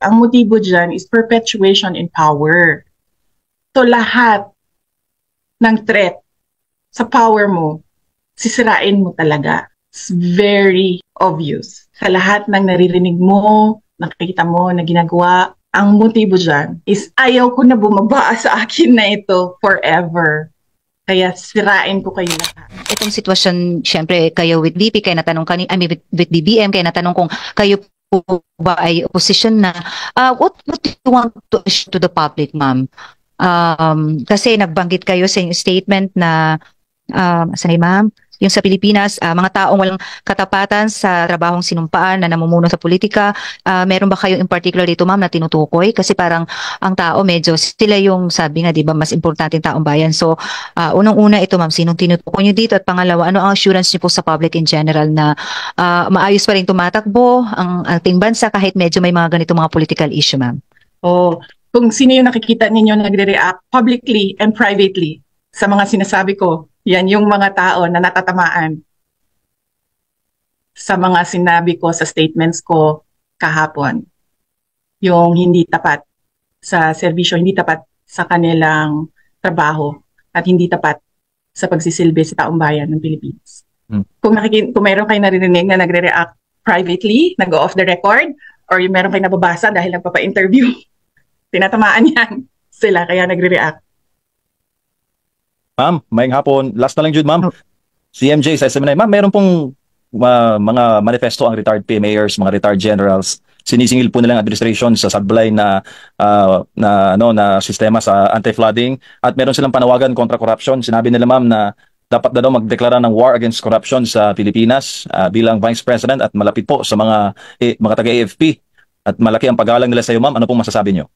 Ang motibo dyan is perpetuation in power. So lahat ng threat sa power mo, sisirain mo talaga. It's very obvious. Sa lahat ng naririnig mo, nakikita mo na ginagawa, ang motibo dyan is ayaw ko na bumaba sa akin na ito forever. Kaya sirain ko kayo lahat. Itong sitwasyon, syempre, kayo with VP, kaya natanong with BBM, kaya natanong kung kayo po ba ay opposition na, what do you want to assure to the public, ma'am? Kasi nagbanggit kayo sa inyong statement na, sanay ma'am, yung sa Pilipinas, mga taong walang katapatan sa trabahong sinumpaan na namumuno sa politika, meron ba kayo in particular dito ma'am na tinutukoy? Kasi parang ang tao medyo sila yung sabi nga, di ba, mas importante taong bayan. So, unang-una ito ma'am, sinong tinutukoy nyo dito? At pangalawa, ano ang assurance nyo po sa public in general na maayos pa rin tumatakbo ang ating bansa kahit medyo may mga ganito mga political issue ma'am? Kung sino yung nakikita ninyo nagre-react publicly and privately sa mga sinasabi ko, yan yung mga tao na natatamaan sa mga sinabi ko sa statements ko kahapon. Yung hindi tapat sa serbisyo, hindi tapat sa kanilang trabaho, at hindi tapat sa pagsisilbi sa taong bayan ng Pilipinas. Kung meron kayo naririnig na nagre-react privately, nag-off the record, or yung meron kayo nababasa dahil nagpapa-interview, tinatamaan yan sila, kaya nagre-react. Ma'am, maayong hapon. Last na lang Jude, ma'am. CMJ sa SMNI. Ma'am, meron pong mga manifesto ang retired PMAers, mga retired generals. Sinisingil po nilang administration sa sablay na sistema sa anti-flooding, at meron silang panawagan kontra corruption. Sinabi nila ma'am na dapat na daw magdeklara ng war against corruption sa Pilipinas bilang Vice President, at malapit po sa mga taga-AFP. At malaki ang paggalang nila sa iyo ma'am. Ano pong masasabi niyo?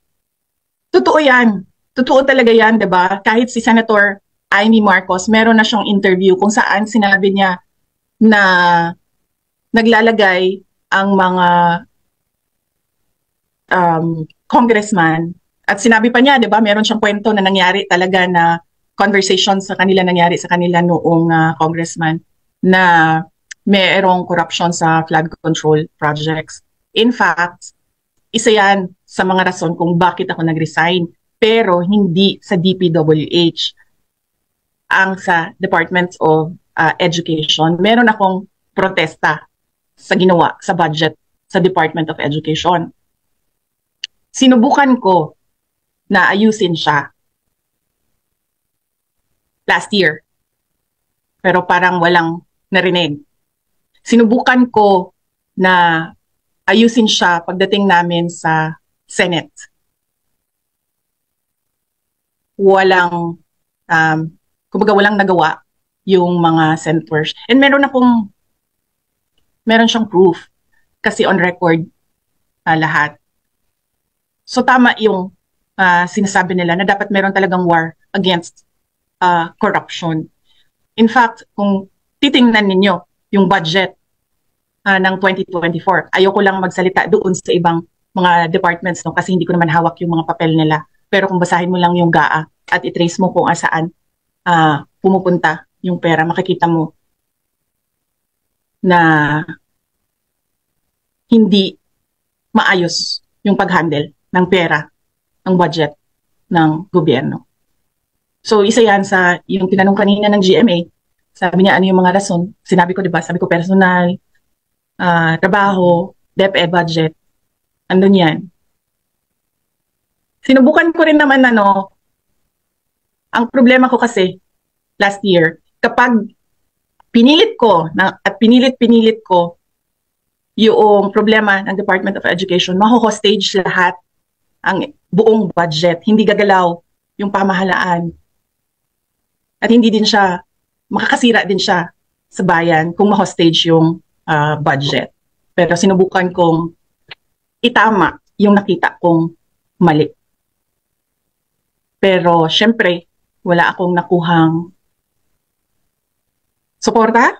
Totoo yan. Totoo talaga yan, 'di ba? Kahit si Senator Amy Marcos, meron na siyang interview kung saan sinabi niya na naglalagay ang mga congressman, at sinabi pa niya, 'di ba, meron siyang kwento na nangyari talaga na conversation sa kanila, nangyari sa kanila noong congressman, na mayroong corruption sa flood control projects. In fact, isa yan sa mga rason kung bakit ako nag-resign, pero hindi sa DPWH. Ang sa Department of Education, meron akong protesta sa ginawa sa budget sa Department of Education. Sinubukan ko na ayusin siya last year, pero parang walang narinig. Sinubukan ko na ayusin siya pagdating namin sa Senate. Walang kumbaga walang nagawa yung mga senators. And meron siyang proof kasi on record lahat. So tama yung sinasabi nila na dapat meron talagang war against corruption. In fact, kung titingnan ninyo yung budget ng 2024, ayoko lang magsalita doon sa ibang mga departments kasi hindi ko naman hawak yung mga papel nila. Pero kung basahin mo lang yung GAA at i-trace mo kung saan pumupunta yung pera, makikita mo na hindi maayos yung pag-handle ng pera, ng budget ng gobyerno. So isa yan sa yung tinanong kanina ng GMA, sabi niya ano yung mga rason, sinabi ko, diba, sabi ko personal, trabaho, DepEd budget, andun yan. Sinubukan ko rin naman ang problema ko kasi last year, kapag pinilit ko at pinilit ko yung problema ng Department of Education, maho-hostage lahat ang buong budget. Hindi gagalaw yung pamahalaan. At hindi din siya, makakasira din siya sa bayan kung ma-hostage yung budget. Pero sinubukan kong itama yung nakita kong mali. Pero syempre, wala akong nakuhang suporta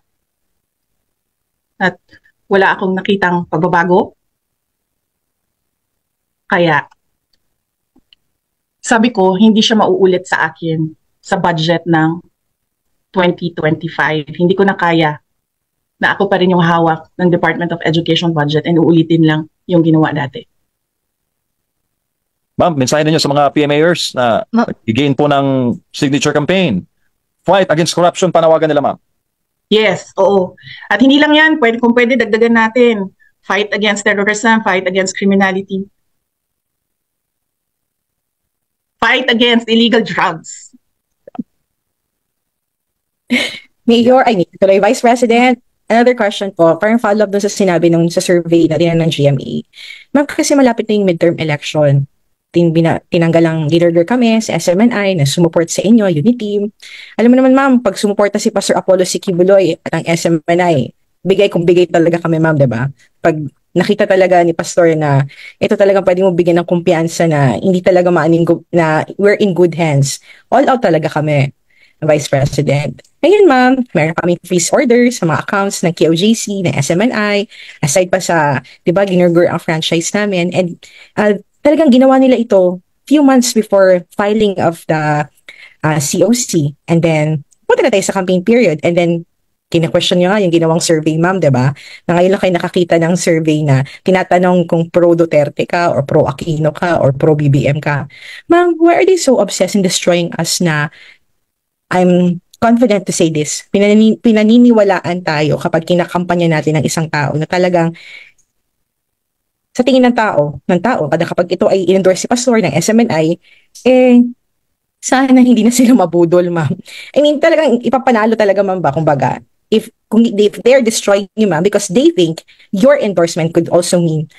at wala akong nakitang pagbabago. Kaya sabi ko, hindi siya mauulit sa akin sa budget ng 2025. Hindi ko na kaya na ako pa rin yung hawak ng Department of Education budget and uulitin lang yung ginawa dati. Ma'am, mensahe ninyo sa mga PMAers na i-gain po ng signature campaign. Fight against corruption, panawagan nila, ma'am. Yes, oo. At hindi lang yan, kung pwede dagdagan natin. Fight against terrorism, fight against criminality. Fight against illegal drugs. Mayor, Vice President, another question po, parang follow-up dun sa sinabi nung sa survey na din ng GMA. Ma'am, kasi malapit na yung midterm election. Tinanggal ang leader kami sa SMNI na sumuport sa inyo, Unity. Alam mo naman, ma'am, pag sumuporta si Pastor Apollo Sikibuloy at ang SMNI, bigay kung bigay talaga kami, ma'am, diba? Pag nakita talaga ni Pastor na ito talaga pwede mo bigyan ng kumpiyansa na hindi talaga na we're in good hands. All out talaga kami, Vice President. Ngayon, ma'am, meron kaming freeze orders sa mga accounts ng KOJC, ng SMNI, aside pa sa, di ba, ginurgur ang franchise namin. And talagang ginawa nila ito few months before filing of the COC. And then, punta na tayo sa campaign period. And then, kina-question nyo nga yung ginawang survey, ma'am, diba? Na ngayon lang kayo nakakita ng survey na tinatanong kung pro Duterte ka or pro Aquino ka or pro BBM ka. Ma'am, why are they so obsessed in destroying us na I'm confident to say this, pinaniniwalaan tayo kapag kinakampanya natin ng isang tao na talagang sa tingin ng tao, kada kapag ito ay in-endorse si Pastor ng SMNI, sana hindi na sila mabudol, ma'am. I mean, talagang ipapanalo talaga, ma'am, ba? Kumbaga, if they're destroying you, ma'am, because they think your endorsement could also mean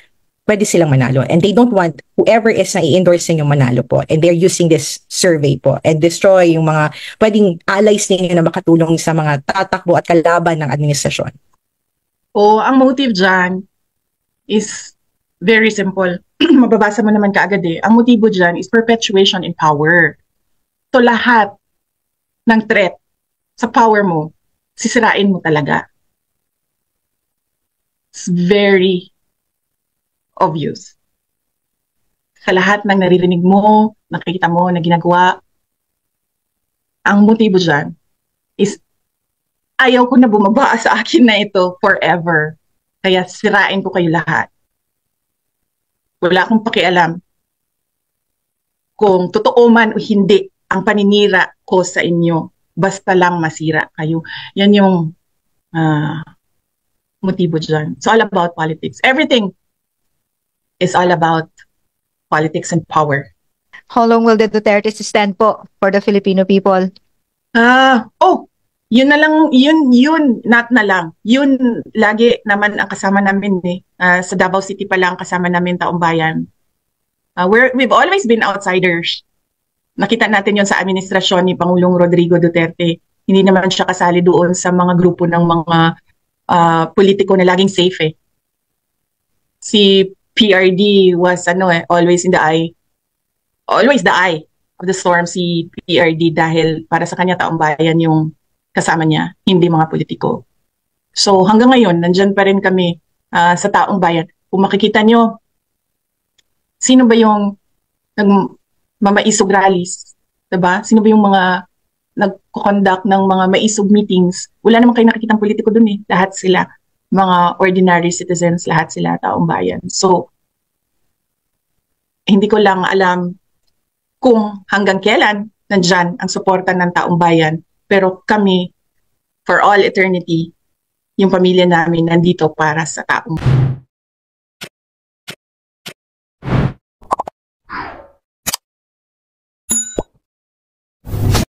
pwede silang manalo. And they don't want whoever is na i-endorse yung manalo po. And they're using this survey po and destroy yung mga pwedeng allies ninyo na makatulong sa mga tatakbo at kalaban ng administrasyon. Ang motive dyan is very simple. Mababasa mo naman kaagad eh. Ang motibo dyan is perpetuation in power. So lahat ng threat sa power mo, sisirain mo talaga. It's very obvious. Sa lahat ng naririnig mo, nakikita mo na ginagawa, ang motibo dyan is ayaw ko na bumaba sa akin na ito forever. Kaya sirain ko kayo lahat. Wala akong pakialam kung totoo man o hindi ang paninira ko sa inyo. Basta lang masira kayo. Yan yung motibo dyan. It's all about politics. Everything is all about politics and power. How long will the Duterte stand po for the Filipino people? Yun na lang, not na lang. Yun lagi naman ang kasama namin eh. Sa Davao City pa lang kasama namin Taong Bayan. We've always been outsiders. Nakita natin yun sa administrasyon ni Pangulong Rodrigo Duterte. Hindi naman siya kasali doon sa mga grupo ng mga politiko na laging safe eh. Si PRD was always in the eye. Always the eye of the storm si PRD dahil para sa kanya Taong Bayan yung kasama niya, hindi mga politiko. So hanggang ngayon, nandyan pa rin kami sa Taong Bayan. Kung makikita nyo, sino ba yung mamaisog rallies? Diba? Sino ba yung mga nagko-conduct ng mga maisog meetings? Wala naman kayo nakikitang politiko dun eh. Lahat sila, mga ordinary citizens, lahat sila Taong Bayan. So, hindi ko lang alam kung hanggang kailan nandyan ang suporta ng Taong Bayan. Pero kami, for all eternity, yung pamilya namin nandito para sa taong